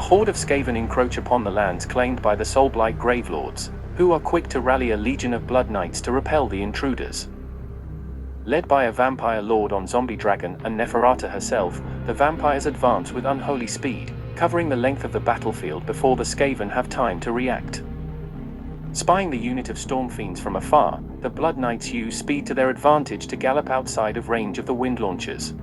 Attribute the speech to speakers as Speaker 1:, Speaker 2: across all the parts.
Speaker 1: horde of Skaven encroach upon the lands claimed by the Soulblight Gravelords, who are quick to rally a legion of Blood Knights to repel the intruders. Led by a vampire lord on zombie dragon and Neferata herself, the vampires advance with unholy speed, covering the length of the battlefield before the Skaven have time to react. Spying the unit of storm fiends from afar, the Blood Knights use speed to their advantage to gallop outside of range of the wind launchers.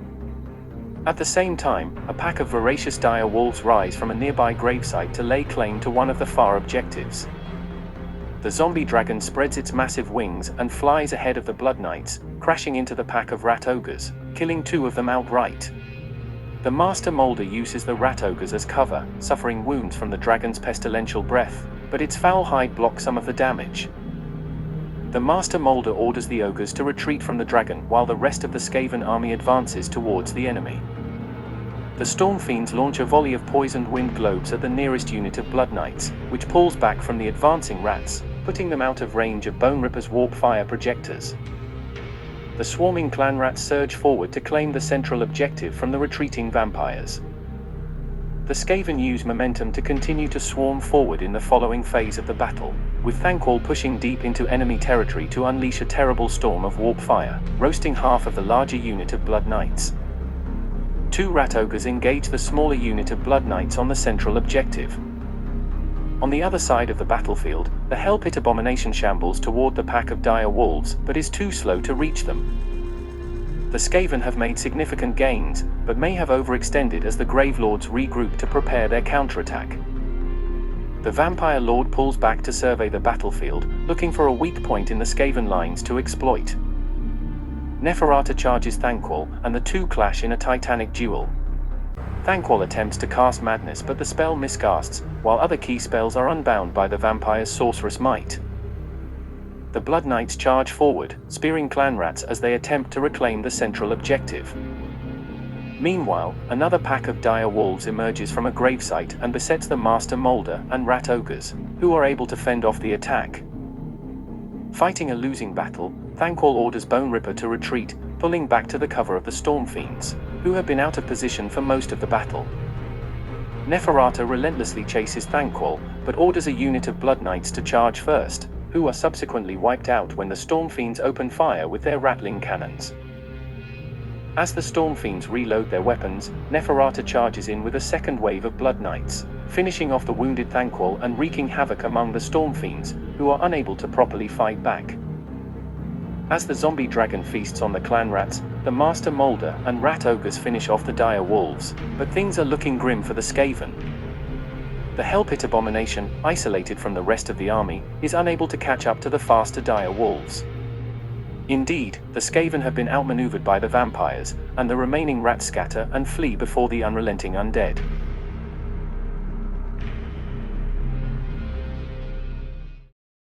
Speaker 1: At the same time, a pack of voracious dire wolves rise from a nearby gravesite to lay claim to one of the far objectives. The zombie dragon spreads its massive wings and flies ahead of the Blood Knights, crashing into the pack of rat ogres, killing 2 of them outright. The Master Molder uses the rat ogres as cover, suffering wounds from the dragon's pestilential breath, but its foul hide blocks some of the damage. The Master Molder orders the ogres to retreat from the dragon while the rest of the Skaven army advances towards the enemy. The Storm Fiends launch a volley of poisoned wind globes at the nearest unit of Blood Knights, which pulls back from the advancing rats, putting them out of range of Bone Ripper's warp fire projectors. The swarming clan rats surge forward to claim the central objective from the retreating vampires. The Skaven use momentum to continue to swarm forward in the following phase of the battle, with Thanquol pushing deep into enemy territory to unleash a terrible storm of warp fire, roasting half of the larger unit of Blood Knights. 2 rat ogres engage the smaller unit of Blood Knights on the central objective. On the other side of the battlefield, the Hell Pit Abomination shambles toward the pack of dire wolves, but is too slow to reach them. The Skaven have made significant gains, but may have overextended as the Gravelords regroup to prepare their counterattack. The Vampire Lord pulls back to survey the battlefield, looking for a weak point in the Skaven lines to exploit. Neferata charges Thanquol, and the 2 clash in a titanic duel. Thanquol attempts to cast Madness, but the spell miscasts, while other key spells are unbound by the vampire's sorceress might. The Blood Knights charge forward, spearing clan rats as they attempt to reclaim the central objective. Meanwhile, another pack of dire wolves emerges from a gravesite and besets the Master Molder and rat ogres, who are able to fend off the attack. Fighting a losing battle, Thanquol orders Bone Ripper to retreat, pulling back to the cover of the Storm Fiends, who have been out of position for most of the battle. Neferata relentlessly chases Thanquol, but orders a unit of Blood Knights to charge first, who are subsequently wiped out when the Storm Fiends open fire with their rattling cannons. As the Storm Fiends reload their weapons, Neferata charges in with a second wave of Blood Knights, finishing off the wounded Thanquol and wreaking havoc among the Storm Fiends, who are unable to properly fight back. As the zombie dragon feasts on the clan rats, the Master Molder and rat ogres finish off the dire wolves, but things are looking grim for the Skaven. The Hell Pit Abomination, isolated from the rest of the army, is unable to catch up to the faster dire wolves. Indeed, the Skaven have been outmaneuvered by the vampires, and the remaining rats scatter and flee before the unrelenting undead.